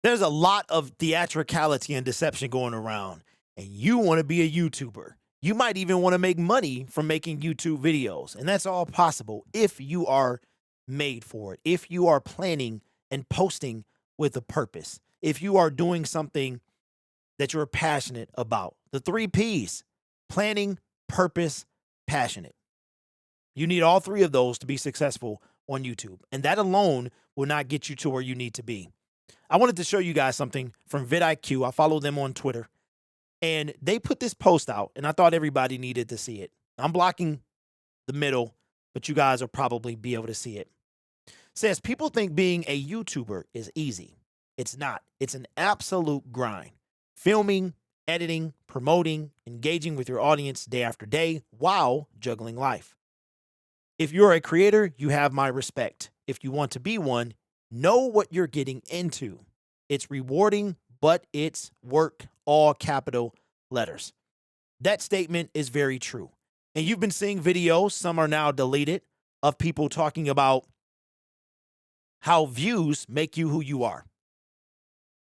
There's a lot of theatricality and deception going around, and you want to be a YouTuber. You might even want to make money from making YouTube videos, and that's all possible if you are made for it, if you are planning and posting with a purpose, if you are doing something that you're passionate about. The 3 P's: planning, purpose, passionate. You need all 3 of those to be successful on YouTube, and that alone will not get you to where you need to be. I wanted to show you guys something from vidIQ. I follow them on Twitter, and they put this post out, and I thought everybody needed to see it. I'm blocking the middle, but you guys will probably be able to see it. It says, people think being a YouTuber is easy. It's not. It's an absolute grind. Filming, editing, promoting, engaging with your audience day after day while juggling life. If you're a creator, you have my respect. If you want to be one, know what you're getting into. It's rewarding, but it's work, all capital letters. That statement is very true. And you've been seeing videos, some are now deleted, of people talking about how views make you who you are.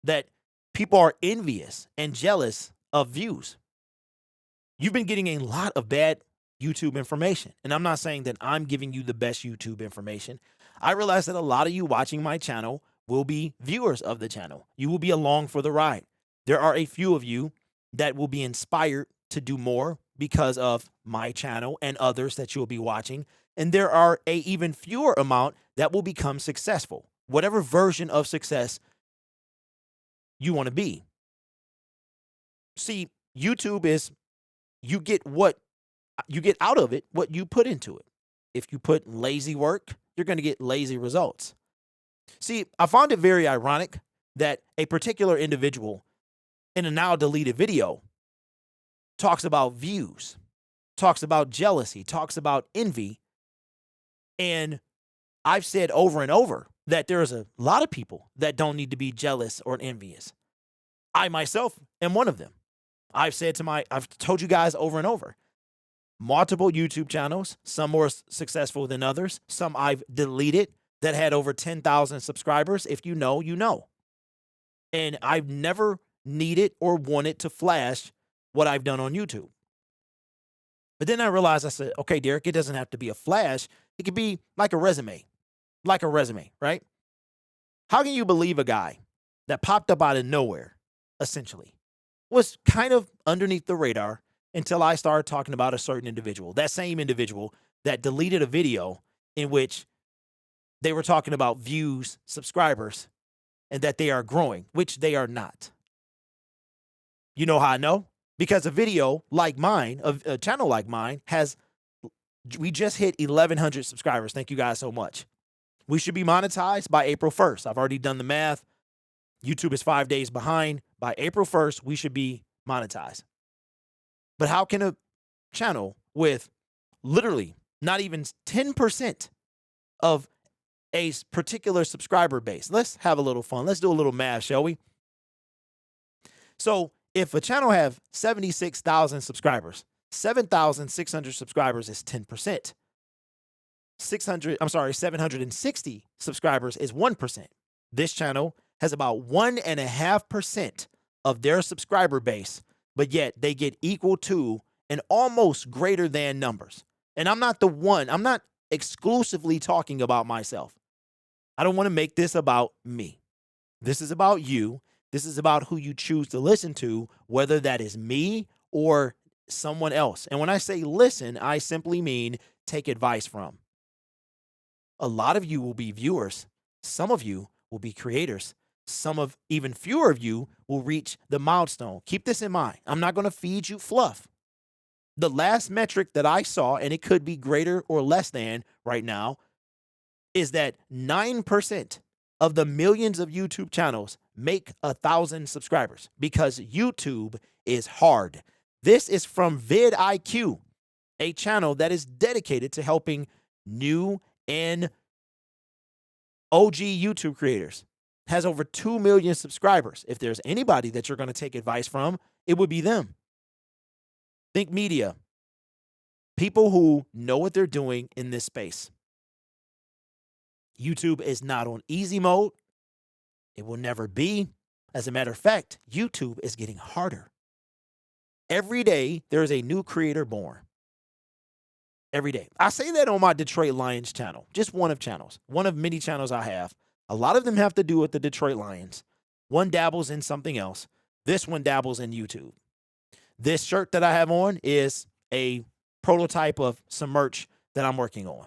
That people are envious and jealous of views. You've been getting a lot of bad YouTube information. And I'm not saying that I'm giving you the best YouTube information. I realize that a lot of you watching my channel will be viewers of the channel. You will be along for the ride. There are a few of you that will be inspired to do more because of my channel and others that you'll be watching. And there are a even fewer amount that will become successful, whatever version of success you want to be. See, YouTube is, you get out of it what you put into it. If you put lazy work, you're going to get lazy results. See, I found it very ironic that a particular individual in a now deleted video talks about views, talks about jealousy, talks about envy. And I've said over and over that there's a lot of people that don't need to be jealous or envious. I myself am one of them. I've told you guys over and over, multiple YouTube channels, some more successful than others, some I've deleted that had over 10,000 subscribers. If you know, you know. And I've never needed or wanted to flash what I've done on YouTube. But then I realized, I said, okay, Derek, it doesn't have to be a flash. It could be like a resume, right? How can you believe a guy that popped up out of nowhere, essentially, was kind of underneath the radar until I started talking about a certain individual, that same individual that deleted a video in which they were talking about views, subscribers, and that they are growing, which they are not. You know how I know? Because a video like mine, a channel like mine, we just hit 1,100 subscribers. Thank you guys so much. We should be monetized by April 1st. I've already done the math. YouTube is 5 days behind. By April 1st, we should be monetized. But how can a channel with literally not even 10% of a particular subscriber base? Let's have a little fun. Let's do a little math, shall we? So if a channel have 76,000 subscribers, 7,600 subscribers is 10%. 760 subscribers is 1%. This channel has about 1.5% of their subscriber base, but yet they get equal to and almost greater than numbers. And I'm not exclusively talking about myself. I don't want to make this about me. This is about you. This is about who you choose to listen to, whether that is me or someone else. And when I say listen, I simply mean take advice from. A lot of you will be viewers. Some of you will be creators. Even fewer of you will reach the milestone. Keep this in mind. I'm not going to feed you fluff. The last metric that I saw, and it could be greater or less than right now, is that 9% of the millions of YouTube channels make 1,000 subscribers because YouTube is hard. This is from vidIQ, a channel that is dedicated to helping new and OG YouTube creators. Has over 2 million subscribers. If there's anybody that you're going to take advice from, it would be them. Think media. People who know what they're doing in this space. YouTube is not on easy mode. It will never be. As a matter of fact, YouTube is getting harder. Every day, there is a new creator born. Every day. I say that on my Detroit Lions channel, just one of many channels I have. A lot of them have to do with the Detroit Lions. One dabbles in something else. This one dabbles in YouTube. This shirt that I have on is a prototype of some merch that I'm working on.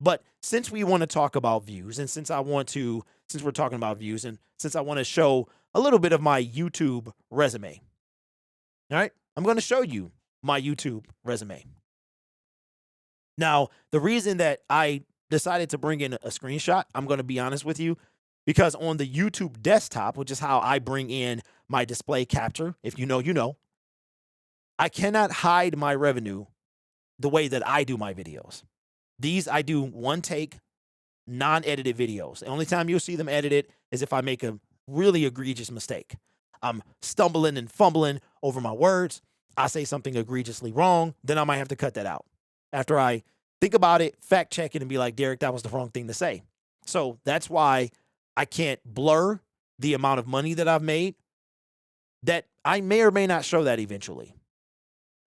But since we want to talk about views, and since we're talking about views, and since I want to show a little bit of my YouTube resume, all right, I'm going to show you my YouTube resume. Now, the reason that I decided to bring in a screenshot, I'm going to be honest with you, because on the YouTube desktop, which is how I bring in my display capture, if you know, you know, I cannot hide my revenue the way that I do my videos. These I do one take, non-edited videos. The only time you'll see them edited is if I make a really egregious mistake. I'm stumbling and fumbling over my words. I say something egregiously wrong, then I might have to cut that out. After I think about it, fact check it, and be like, Derek, that was the wrong thing to say. So that's why I can't blur the amount of money that I've made, that I may or may not show that eventually.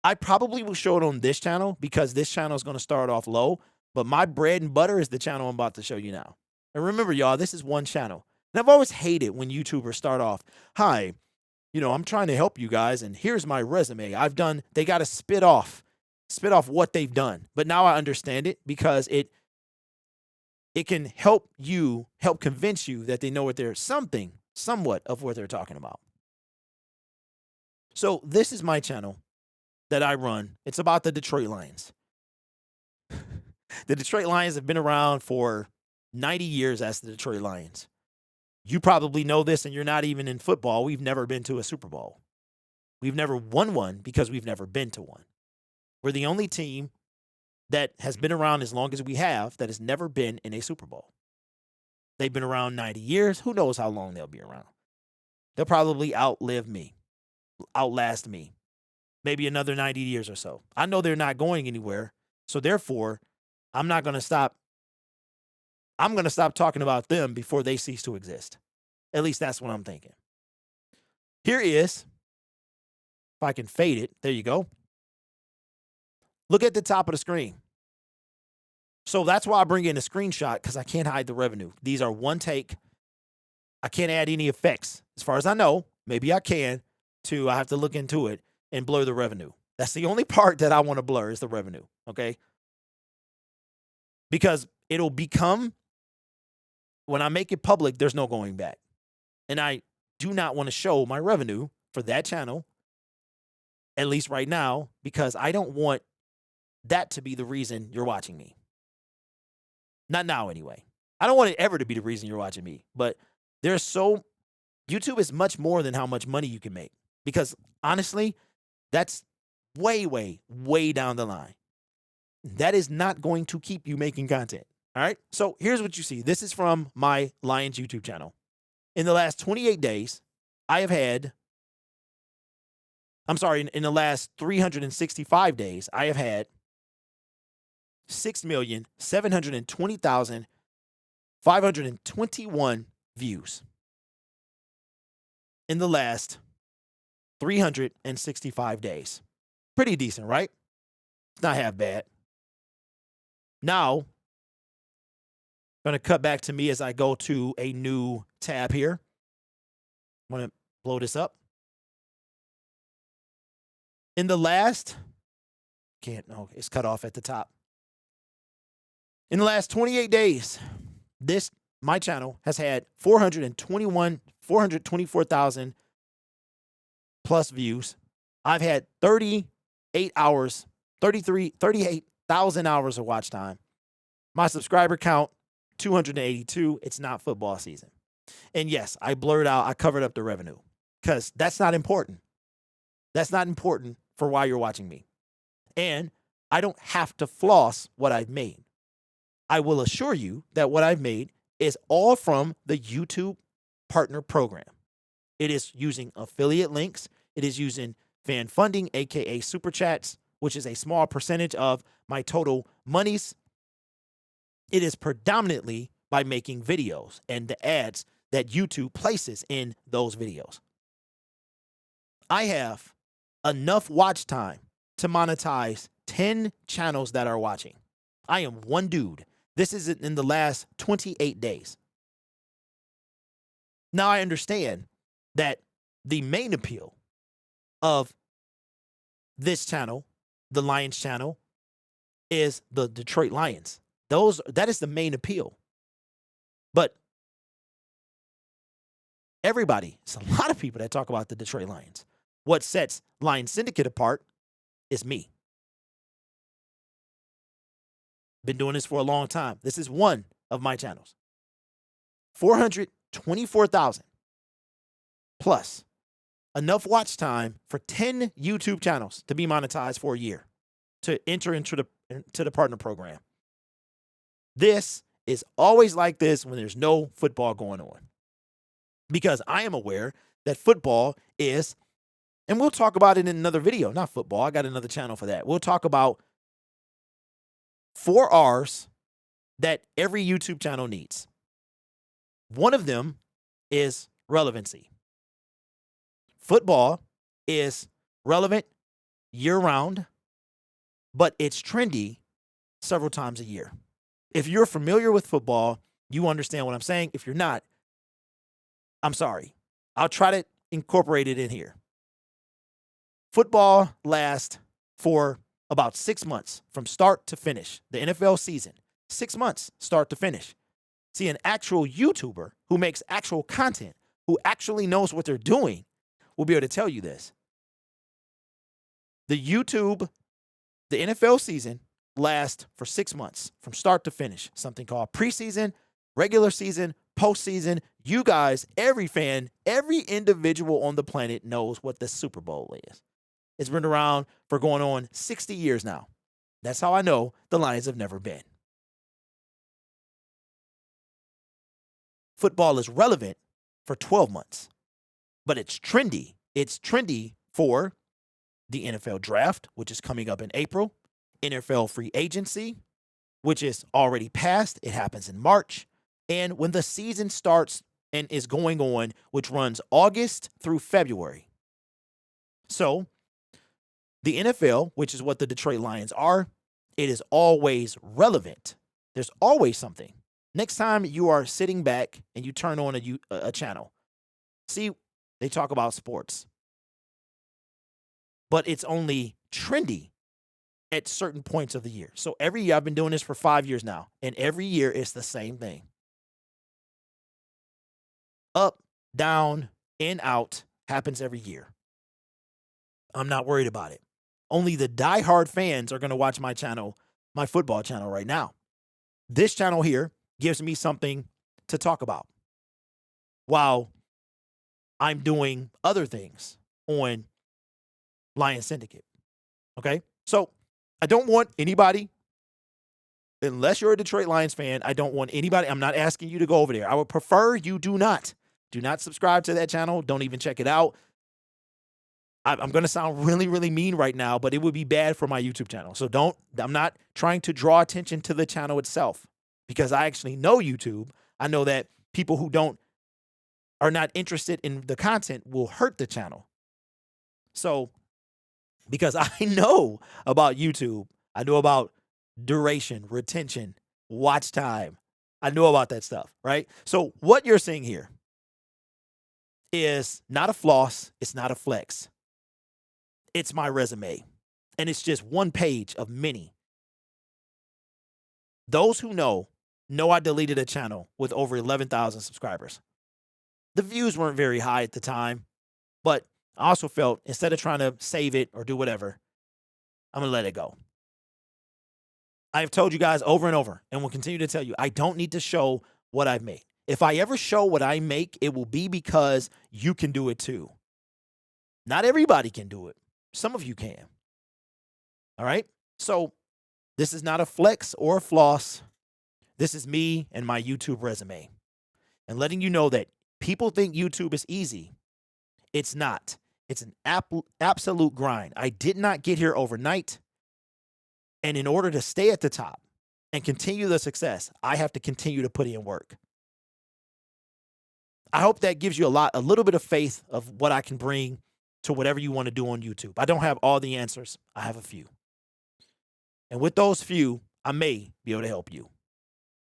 I probably will show it on this channel because this channel is going to start off low, but my bread and butter is the channel I'm about to show you now. And remember, y'all, this is one channel. And I've always hated when YouTubers start off, hi, I'm trying to help you guys, and here's my resume. They got to spit off what they've done. But now I understand it because it can help convince you that they know what somewhat of what they're talking about. So this is my channel that I run. It's about the Detroit Lions. The Detroit Lions have been around for 90 years as the Detroit Lions. You probably know this, and you're not even in football. We've never been to a Super Bowl. We've never won one because we've never been to one. We're the only team that has been around as long as we have that has never been in a Super Bowl. They've been around 90 years. Who knows how long they'll be around? They'll probably outlast me, maybe another 90 years or so. I know they're not going anywhere, so therefore, I'm going to stop talking about them before they cease to exist. At least that's what I'm thinking. Here is, if I can fade it, there you go. Look at the top of the screen. So that's why I bring in a screenshot, because I can't hide the revenue. These are one take. I can't add any effects. As far as I know, maybe I can, I have to look into it and blur the revenue. That's the only part that I want to blur is the revenue, okay? Because it'll become, when I make it public, there's no going back. And I do not want to show my revenue for that channel, at least right now, because I don't want that to be the reason you're watching me. Not now, anyway. I don't want it ever to be the reason you're watching me. But YouTube is much more than how much money you can make. Because honestly, that's way, way, way down the line. That is not going to keep you making content. All right. So here's what you see. This is from my Lions YouTube channel. In the last 28 days, in the last 365 days, I have had 6,720,521 views. In the last 365 days. Pretty decent, right? It's not half bad. Now, I'm going to cut back to me as I go to a new tab here. I'm going to blow this up. In the last, it's cut off at the top. In the last 28 days, my channel has had 424,000 plus views. I've had 38,000 hours of watch time. My subscriber count, 282. It's not football season. And yes, I covered up the revenue because that's not important. That's not important for why you're watching me. And I don't have to floss what I've made. I will assure you that what I've made is all from the YouTube Partner Program. It is using affiliate links. It is using fan funding, aka super chats, which is a small percentage of my total monies. It is predominantly by making videos and the ads that YouTube places in those videos. I have enough watch time to monetize 10 channels that are watching. I am one dude. This is in the last 28 days. Now I understand that the main appeal of this channel, the Lions channel, is the Detroit Lions. That is the main appeal. But everybody, it's a lot of people that talk about the Detroit Lions. What sets Lions Syndicate apart is me. Been doing this for a long time. This is one of my channels. 424,000 plus. Enough watch time for 10 YouTube channels to be monetized for a year to enter into the partner program. This is always like this when there's no football going on. Because I am aware that football is, and we'll talk about it in another video, not football. I got another channel for that. We'll talk about 4 R's that every YouTube channel needs. One of them is relevancy. Football is relevant year-round, but it's trendy several times a year. If you're familiar with football, you understand what I'm saying. If you're not, I'm sorry. I'll try to incorporate it in here. Football lasts for about 6 months from start to finish. The NFL season, 6 months start to finish. See, an actual YouTuber who makes actual content, who actually knows what they're doing, will be able to tell you this. The NFL season lasts for 6 months from start to finish. Something called preseason, regular season, postseason. You guys, every fan, every individual on the planet knows what the Super Bowl is. It's been around for going on 60 years now. That's how I know the Lions have never been. Football is relevant for 12 months, but it's trendy. It's trendy for the NFL draft, which is coming up in April, NFL free agency, which is already passed. It happens in March. And when the season starts and is going on, which runs August through February. So the NFL, which is what the Detroit Lions are, it is always relevant. There's always something. Next time you are sitting back and you turn on a channel, see, they talk about sports. But it's only trendy at certain points of the year. So every year, I've been doing this for 5 years now, and every year it's the same thing. Up, down, in, out happens every year. I'm not worried about it. Only the diehard fans are going to watch my channel, my football channel right now. This channel here gives me something to talk about while I'm doing other things on Lions Syndicate. Okay? So I don't want anybody, unless you're a Detroit Lions fan, I don't want anybody, I'm not asking you to go over there. I would prefer you do not subscribe to that channel. Don't even check it out. I'm going to sound really, really mean right now, but it would be bad for my YouTube channel. So I'm not trying to draw attention to the channel itself because I actually know YouTube. I know that people who are not interested in the content will hurt the channel. So because I know about YouTube, I know about duration, retention, watch time. I know about that stuff, right? So what you're seeing here is not a floss. It's not a flex. It's my resume, and it's just one page of many. Those who know I deleted a channel with over 11,000 subscribers. The views weren't very high at the time, but I also felt instead of trying to save it or do whatever, I'm going to let it go. I have told you guys over and over, and will continue to tell you, I don't need to show what I've made. If I ever show what I make, it will be because you can do it too. Not everybody can do it. Some of you can. All right? So this is not a flex or a floss. This is me and my YouTube resume. And letting you know that people think YouTube is easy. It's not. It's an absolute grind. I did not get here overnight. And in order to stay at the top and continue the success, I have to continue to put in work. I hope that gives you a little bit of faith of what I can bring to whatever you want to do on YouTube. I don't have all the answers. I have a few. And with those few, I may be able to help you.